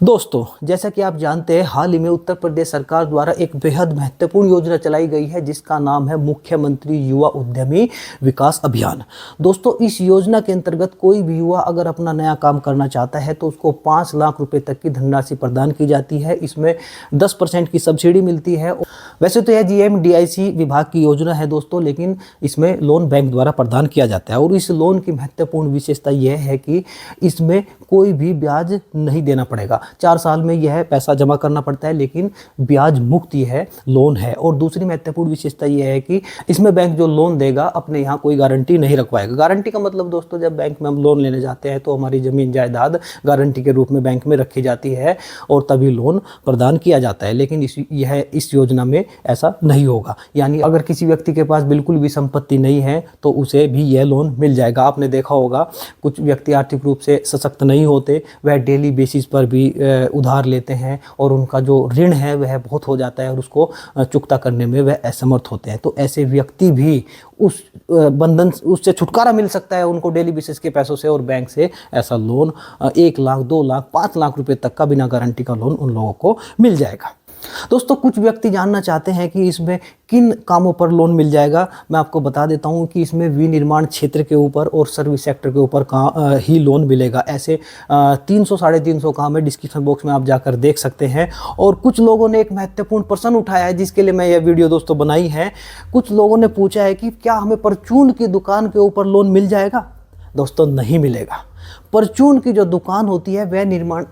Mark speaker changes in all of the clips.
Speaker 1: दोस्तों, जैसा कि आप जानते हैं, हाल ही में उत्तर प्रदेश सरकार द्वारा एक बेहद महत्वपूर्ण योजना चलाई गई है जिसका नाम है मुख्यमंत्री युवा उद्यमी विकास अभियान। दोस्तों, इस योजना के अंतर्गत कोई भी युवा अगर अपना नया काम करना चाहता है तो उसको 5 लाख रुपए तक की धनराशि प्रदान की जाती है। इसमें 10% की सब्सिडी मिलती है। वैसे तो यह GMDIC विभाग की योजना है दोस्तों, लेकिन इसमें लोन बैंक द्वारा प्रदान किया जाता है। और इस लोन की महत्वपूर्ण विशेषता यह है कि इसमें कोई भी ब्याज नहीं देना पड़ेगा। 4 साल में यह पैसा जमा करना पड़ता है, लेकिन ब्याज मुक्त यह लोन है। और दूसरी महत्वपूर्ण विशेषता यह है कि इसमें बैंक जो लोन देगा अपने यहाँ कोई गारंटी नहीं रखवाएगा। गारंटी का मतलब दोस्तों, जब बैंक में हम लोन लेने जाते हैं तो हमारी ज़मीन जायदाद गारंटी के रूप में बैंक में रखी जाती है और तभी लोन प्रदान किया जाता है। लेकिन इस योजना में ऐसा नहीं होगा। यानी अगर किसी व्यक्ति के पास बिल्कुल भी संपत्ति नहीं है तो उसे भी यह लोन मिल जाएगा। आपने देखा होगा कुछ व्यक्ति आर्थिक रूप से सशक्त नहीं होते, वह डेली बेसिस पर भी उधार लेते हैं और उनका जो ऋण है वह बहुत हो जाता है और उसको चुकता करने में वह असमर्थ होते हैं। तो ऐसे व्यक्ति भी उस बंधन उससे छुटकारा मिल सकता है उनको डेली बेसिस के पैसों से, और बैंक से ऐसा लोन 1 लाख, 2 लाख, 5 लाख रुपए तक का बिना गारंटी का लोन उन लोगों को मिल जाएगा। दोस्तों, कुछ व्यक्ति जानना चाहते हैं कि इसमें किन कामों पर लोन मिल जाएगा। मैं आपको बता देता हूं कि इसमें विनिर्माण क्षेत्र के ऊपर और सर्विस सेक्टर के ऊपर ही लोन मिलेगा। ऐसे 300 साढ़े 300 काम है, डिस्क्रिप्शन बॉक्स में आप जाकर देख सकते हैं। और कुछ लोगों ने एक महत्वपूर्ण प्रश्न उठाया है जिसके लिए मैं यह वीडियो दोस्तों बनाई है। कुछ लोगों ने पूछा है कि क्या हमें परचून की दुकान के ऊपर लोन मिल जाएगा। दोस्तों, नहीं मिलेगा। परचून की जो दुकान होती है वह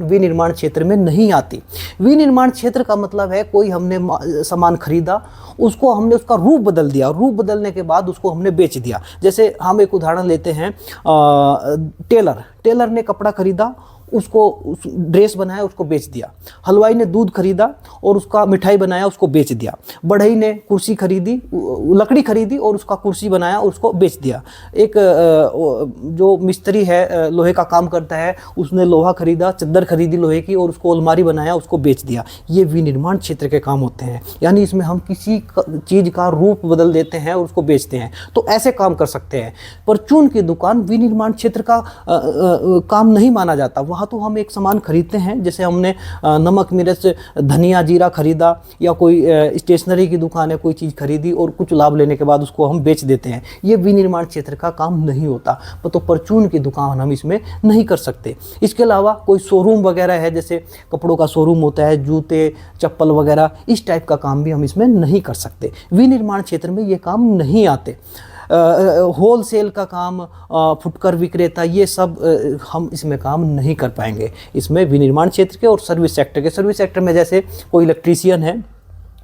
Speaker 1: विनिर्माण क्षेत्र में नहीं आती। विनिर्माण क्षेत्र का मतलब है कोई हमने सामान खरीदा, उसको हमने उसका रूप बदल दिया, रूप बदलने के बाद उसको हमने बेच दिया। जैसे हम एक उदाहरण लेते हैं, टेलर ने कपड़ा खरीदा, उसको ड्रेस बनाया, उसको बेच दिया। हलवाई ने दूध खरीदा और उसका मिठाई बनाया, उसको बेच दिया। बढ़ई ने कुर्सी खरीदी, लकड़ी खरीदी और उसका कुर्सी बनाया, उसको बेच दिया। एक जो मिस्त्री है, लोहे का काम करता है, उसने लोहा खरीदा, चद्दर खरीदी लोहे की और उसको अलमारी बनाया, उसको बेच दिया। ये विनिर्माण क्षेत्र के काम होते हैं। यानी इसमें हम किसी चीज़ का रूप बदल देते हैं और उसको बेचते हैं। तो ऐसे काम कर सकते हैं। परचून की दुकान विनिर्माण क्षेत्र का काम नहीं माना जाता। वहाँ तो हम एक सामान खरीदते हैं, जैसे हमने नमक, मिर्च, धनिया, जीरा खरीदा, या कोई स्टेशनरी की दुकान है, कोई चीज़ खरीदी और कुछ लाभ लेने के बाद उसको हम बेच देते हैं। ये विनिर्माण क्षेत्र का काम नहीं होता। तो परचून की दुकान हम इसमें नहीं कर सकते। इसके अलावा कोई शोरूम वगैरह है, जैसे कपड़ों का शोरूम होता है, जूते, चप्पल वगैरह, इस टाइप का काम भी हम इसमें नहीं कर सकते। विनिर्माण क्षेत्र में ये काम नहीं आते। होलसेल का काम, फुटकर विक्रेता, ये सब हम इसमें काम नहीं कर पाएंगे। इसमें विनिर्माण क्षेत्र के और सर्विस सेक्टर में जैसे कोई इलेक्ट्रीशियन है,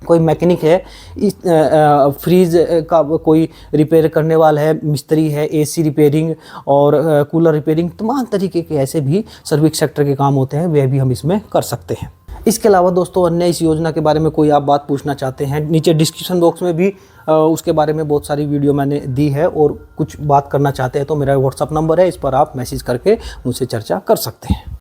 Speaker 1: कोई मैकेनिक है, इस फ्रीज का कोई रिपेयर करने वाला है, मिस्त्री है, AC रिपेयरिंग और कूलर रिपेयरिंग, तमाम तरीके के ऐसे भी सर्विस सेक्टर के काम होते हैं, वह भी हम इसमें कर सकते हैं। इसके अलावा दोस्तों, अन्य इस योजना के बारे में कोई आप बात पूछना चाहते हैं, नीचे डिस्क्रिप्शन बॉक्स में भी उसके बारे में बहुत सारी वीडियो मैंने दी है, और कुछ बात करना चाहते हैं तो मेरा WhatsApp नंबर है, इस पर आप मैसेज करके मुझसे चर्चा कर सकते हैं।